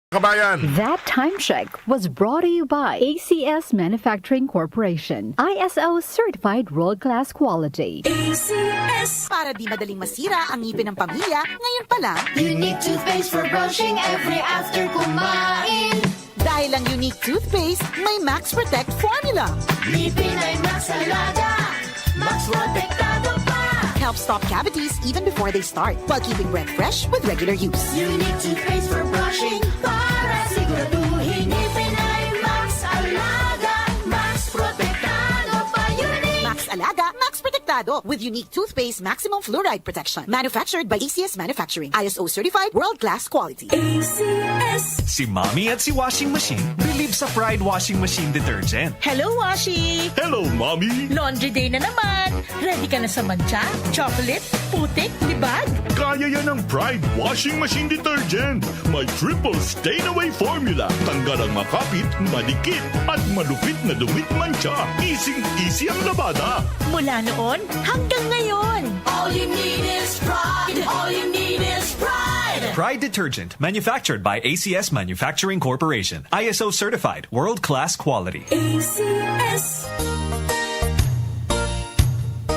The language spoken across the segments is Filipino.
Kabayan. That time check was brought to you by ACS Manufacturing Corporation, ISO certified world-class quality. ACS! Para di madaling masira ang ngipin ng pamilya, ngayon pa lang, Unique toothpaste for brushing every after kumain. dahil ang unique toothpaste, may Max Protect formula. Ngipin ay Max Alaga, Max Protektado pa. Helps stop cavities even before they start, while keeping breath fresh with regular use. Unique toothpaste for brushing para siguraduhin ngipin ay Max Alaga, Max Protektado pa. Unique! Max Alaga, Max Protectado with unique toothpaste maximum fluoride protection. Manufactured by ACS Manufacturing, ISO certified world-class quality. ACS! Si Mommy at si Washing Machine believe sa Pride Washing Machine Detergent. Hello, Washi! Hello, Mommy! Laundry day na naman! Ready ka na sa mancha, chocolate, putik, libag? Kaya yan ang Pride Washing Machine Detergent. May triple stain-away formula. Tanggal ang makapit, madikit, at malupit na dumit mancha. Easy ang labada. Mula noon hanggang ngayon. All you need is pride. All you need is pride. Pride Detergent, manufactured by ACS Manufacturing Corporation. ISO certified, world-class quality. ACS!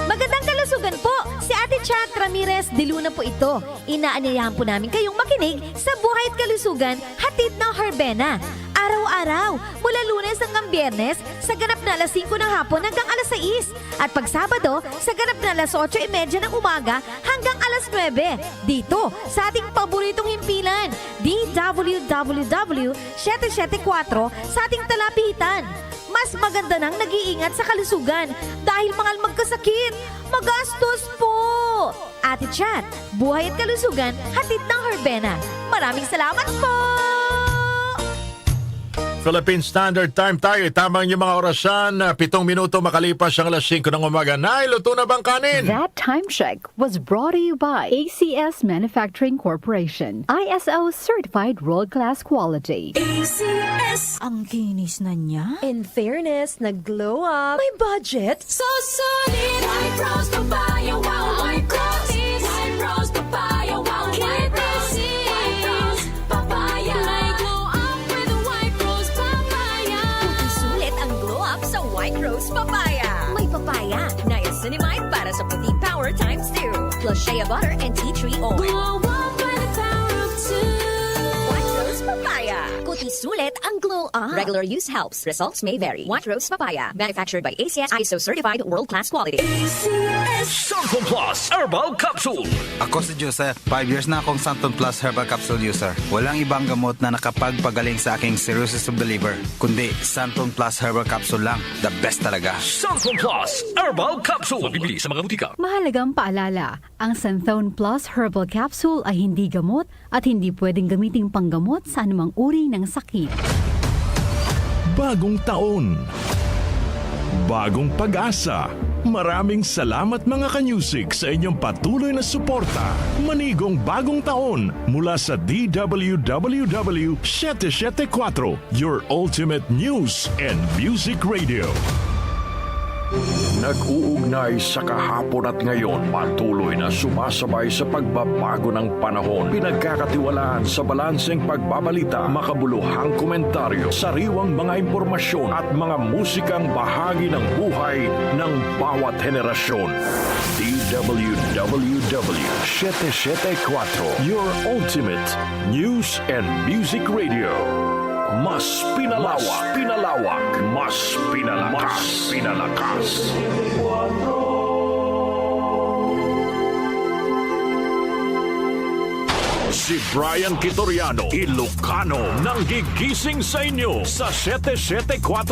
Magandang kalusugan po! Si Ate Chat Ramirez de Luna po ito. Inaanyayahan po namin kayong makinig sa Buhay at Kalusugan, hatid ng Herbena. Araw-araw, mula Lunes hanggang Biyernes, sa ganap na alas 5 ng hapon hanggang alas 6. At pag Sabado, sa ganap na alas 8:30 ng umaga hanggang alas 9. Dito, sa ating paboritong himpilan, DWWW 774 sa ating talapitan. Mas maganda nang nag-iingat sa kalusugan dahil mahal magkasakit. Magastos po! Ate Chat, Buhay at Kalusugan, hatid ng Herbena. Maraming salamat po! Philippine Standard Time tayo. Tamang yung mga orasan. 7 minuto makalipas ang alas 5 ng umaga. Nay, luto na bang kanin? That time check was brought to you by ACS Manufacturing Corporation, ISO certified world-class quality. ACS! Ang kinis na niya. In fairness, nag-glow up. May budget. So solid! White Rose Papaya, wow! White Rose! White Rose Papaya, wow! White Rose! White Rose Papaya! May glow up with a White Rose Papaya! Sulit ang glow up sa White Rose Papaya. May papaya, niacinamide para sa puting power times 2, plus shea butter and tea tree oil. Glow up by the power of two! White Rose Papaya. Kuti sulit ang glow up. Regular use helps. Results may vary. White Rose Papaya. Manufactured by ACS ISO certified world-class quality. ACS! Santon Plus Herbal Capsule. Ako si Joseph. 5 years na akong Santon Plus Herbal Capsule user. Walang ibang gamot na nakapagpagaling sa aking cirrhosis of the liver, kundi Santon Plus Herbal Capsule lang. The best talaga. Santon Plus Herbal Capsule. Mabibili sa mga butika. Mahalagang paalala, ang Santhone Plus Herbal Capsule ay hindi gamot at hindi pwedeng gamiting panggamot sa anumang uri ng sakit. Bagong taon. Bagong pag-asa. Maraming salamat mga kanyusik sa inyong patuloy na suporta. Manigong bagong taon mula sa DWWW 774, your ultimate news and music radio. Nag-uugnay sa kahapon at ngayon, patuloy na sumasabay sa pagbabago ng panahon. Pinagkakatiwalaan sa balanseng pagbabalita, makabuluhang komentaryo, sariwang mga impormasyon at mga musikang bahagi ng buhay ng bawat henerasyon. DWWW 774, your ultimate news and music radio. Mas pinalawak, mas pinalakas. Si Brian Kitoriano, Ilocano, nang gigising sa inyo sa 774